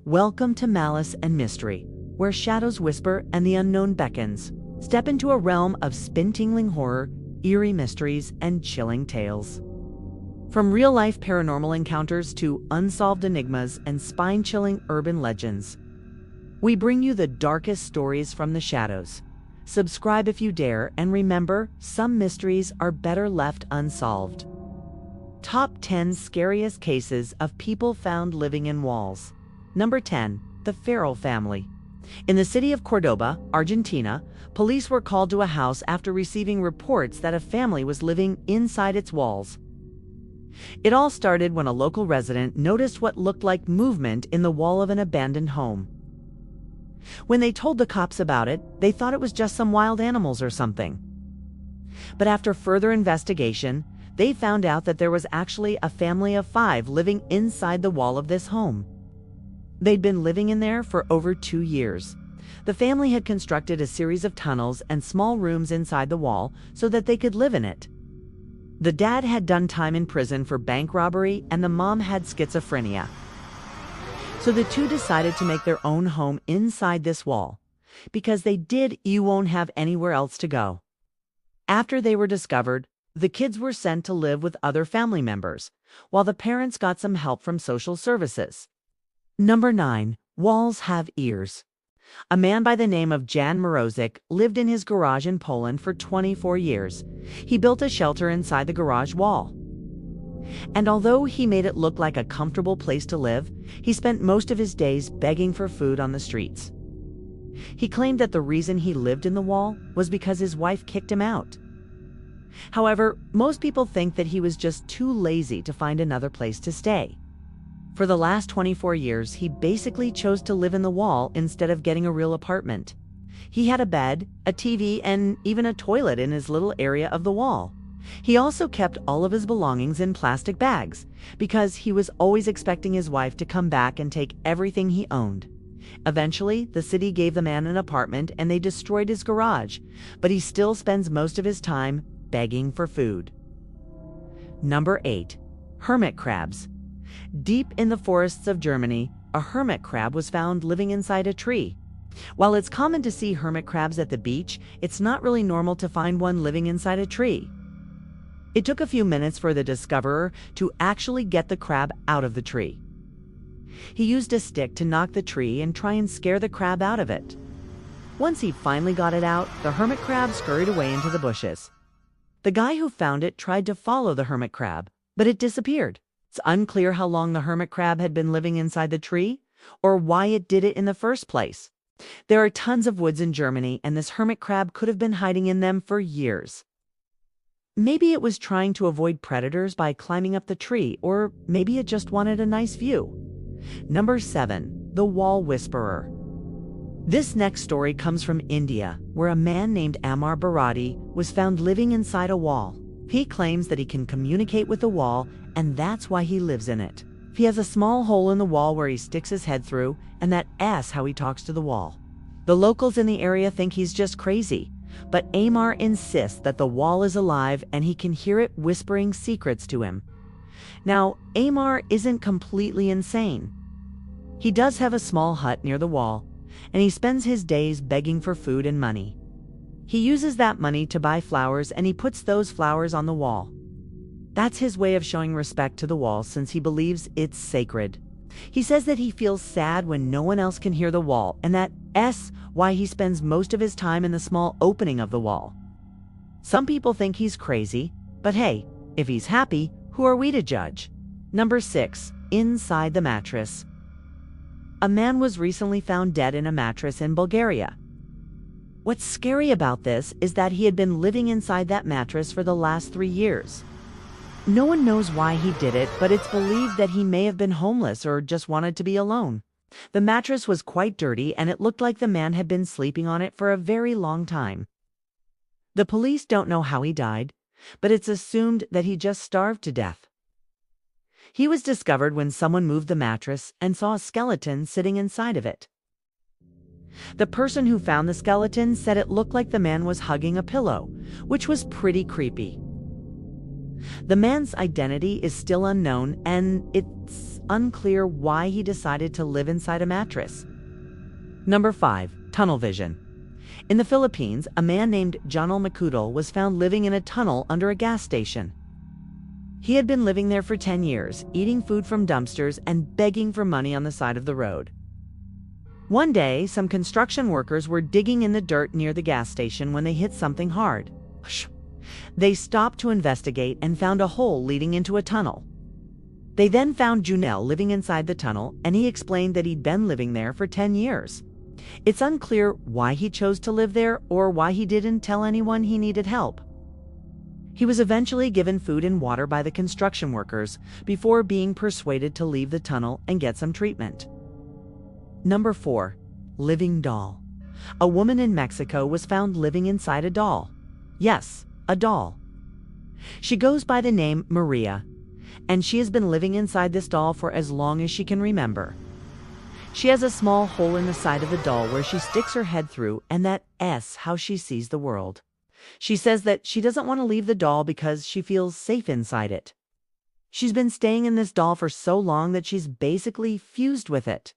Welcome to Malice and Mystery, where shadows whisper and the unknown beckons. Step into a realm of spine-tingling horror, eerie mysteries, and chilling tales. From real-life paranormal encounters to unsolved enigmas and spine-chilling urban legends, we bring you the darkest stories from the shadows. Subscribe if you dare, and remember, some mysteries are better left unsolved. Top 10 Scariest Cases of People Found Living in Walls. Number 10. The Farrell Family. In the city of Cordoba, Argentina, police were called to a house after receiving reports that a family was living inside its walls. It all started when a local resident noticed what looked like movement in the wall of an abandoned home. When they told the cops about it, they thought it was just some wild animals or something. But after further investigation, they found out that there was actually a family of 5 living inside the wall of this home. They'd been living in there for over 2 years. The family had constructed a series of tunnels and small rooms inside the wall so that they could live in it. The dad had done time in prison for bank robbery and the mom had schizophrenia. So the two decided to make their own home inside this wall, because you won't have anywhere else to go. After they were discovered, the kids were sent to live with other family members, while the parents got some help from social services. Number 9. Walls Have Ears. A man by the name of Jan Mrozik lived in his garage in Poland for 24 years. He built a shelter inside the garage wall. And although he made it look like a comfortable place to live, he spent most of his days begging for food on the streets. He claimed that the reason he lived in the wall was because his wife kicked him out. However, most people think that he was just too lazy to find another place to stay. For the last 24 years, he basically chose to live in the wall instead of getting a real apartment. He had a bed, a TV, and even a toilet in his little area of the wall. He also kept all of his belongings in plastic bags, because he was always expecting his wife to come back and take everything he owned. Eventually, the city gave the man an apartment and they destroyed his garage, but he still spends most of his time begging for food. Number 8. Hermit crabs. Deep in the forests of Germany, a hermit crab was found living inside a tree. While it's common to see hermit crabs at the beach, it's not really normal to find one living inside a tree. It took a few minutes for the discoverer to actually get the crab out of the tree. He used a stick to knock the tree and try and scare the crab out of it. Once he finally got it out, the hermit crab scurried away into the bushes. The guy who found it tried to follow the hermit crab, but it disappeared. It's unclear how long the hermit crab had been living inside the tree, or why it did it in the first place. There are tons of woods in Germany, and this hermit crab could have been hiding in them for years. Maybe it was trying to avoid predators by climbing up the tree, or maybe it just wanted a nice view. Number 7. The Wall Whisperer. This next story comes from India, where a man named Amar Bharati was found living inside a wall. He claims that he can communicate with the wall, and that's why he lives in it. He has a small hole in the wall where he sticks his head through, and that's how he talks to the wall. The locals in the area think he's just crazy, but Amar insists that the wall is alive and he can hear it whispering secrets to him. Now, Amar isn't completely insane. He does have a small hut near the wall, and he spends his days begging for food and money. He uses that money to buy flowers, and he puts those flowers on the wall. That's his way of showing respect to the wall, since he believes it's sacred. He says that he feels sad when no one else can hear the wall, and that's why he spends most of his time in the small opening of the wall. Some people think he's crazy, but hey, if he's happy, who are we to judge? Number 6. Inside the mattress. A man was recently found dead in a mattress in Bulgaria. What's scary about this is that he had been living inside that mattress for the last 3 years. No one knows why he did it, but it's believed that he may have been homeless or just wanted to be alone. The mattress was quite dirty, and it looked like the man had been sleeping on it for a very long time. The police don't know how he died, but it's assumed that he just starved to death. He was discovered when someone moved the mattress and saw a skeleton sitting inside of it. The person who found the skeleton said it looked like the man was hugging a pillow, which was pretty creepy. The man's identity is still unknown, and it's unclear why he decided to live inside a mattress. Number 5. Tunnel vision. In the Philippines, a man named Jonel Macudal was found living in a tunnel under a gas station. He had been living there for 10 years, eating food from dumpsters and begging for money on the side of the road. One day, some construction workers were digging in the dirt near the gas station when they hit something hard. They stopped to investigate and found a hole leading into a tunnel. They then found Jonel living inside the tunnel, and he explained that he'd been living there for 10 years. It's unclear why he chose to live there or why he didn't tell anyone he needed help. He was eventually given food and water by the construction workers before being persuaded to leave the tunnel and get some treatment. Number 4. Living doll. A woman in Mexico was found living inside a doll. Yes, a doll. She goes by the name Maria, and she has been living inside this doll for as long as she can remember. She has a small hole in the side of the doll where she sticks her head through, and that's how she sees the world. She says that she doesn't want to leave the doll because she feels safe inside it. She's been staying in this doll for so long that she's basically fused with it.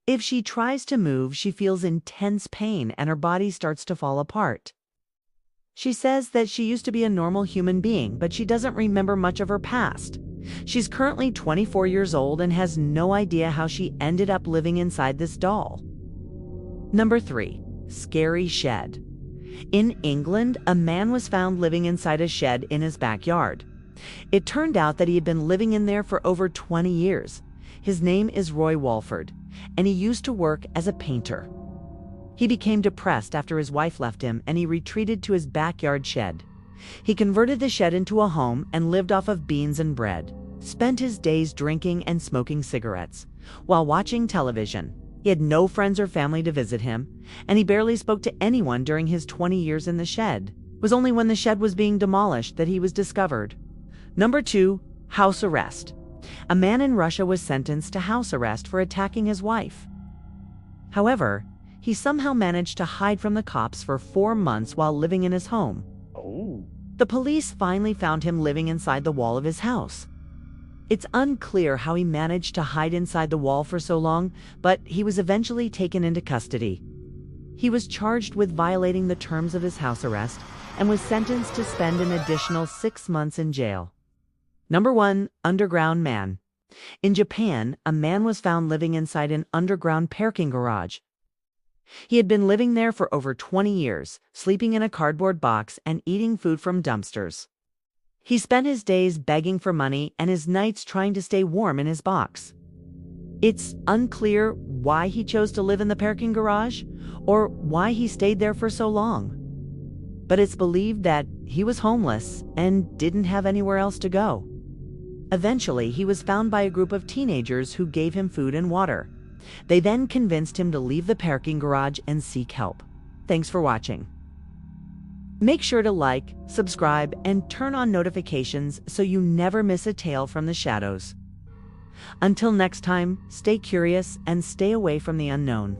If she tries to move, she feels intense pain and her body starts to fall apart. She says that she used to be a normal human being, but she doesn't remember much of her past. She's currently 24 years old and has no idea how she ended up living inside this doll. Number 3. Scary shed. In England, a man was found living inside a shed in his backyard. It turned out that he had been living in there for over 20 years. His name is Roy Walford, and he used to work as a painter. He became depressed after his wife left him, and he retreated to his backyard shed. He converted the shed into a home and lived off of beans and bread, spent his days drinking and smoking cigarettes, while watching television. He had no friends or family to visit him, and he barely spoke to anyone during his 20 years in the shed. It was only when the shed was being demolished that he was discovered. Number 2. House arrest. A man in Russia was sentenced to house arrest for attacking his wife. However, he somehow managed to hide from the cops for 4 months while living in his home. The police finally found him living inside the wall of his house. It's unclear how he managed to hide inside the wall for so long, but he was eventually taken into custody. He was charged with violating the terms of his house arrest and was sentenced to spend an additional 6 months in jail. Number 1. Underground man. In Japan, a man was found living inside an underground parking garage. He had been living there for over 20 years, sleeping in a cardboard box and eating food from dumpsters. He spent his days begging for money and his nights trying to stay warm in his box. It's unclear why he chose to live in the parking garage or why he stayed there for so long. But it's believed that he was homeless and didn't have anywhere else to go. Eventually, he was found by a group of teenagers who gave him food and water. They then convinced him to leave the parking garage and seek help. Thanks for watching. Make sure to like, subscribe, and turn on notifications so you never miss a tale from the shadows. Until next time, stay curious and stay away from the unknown.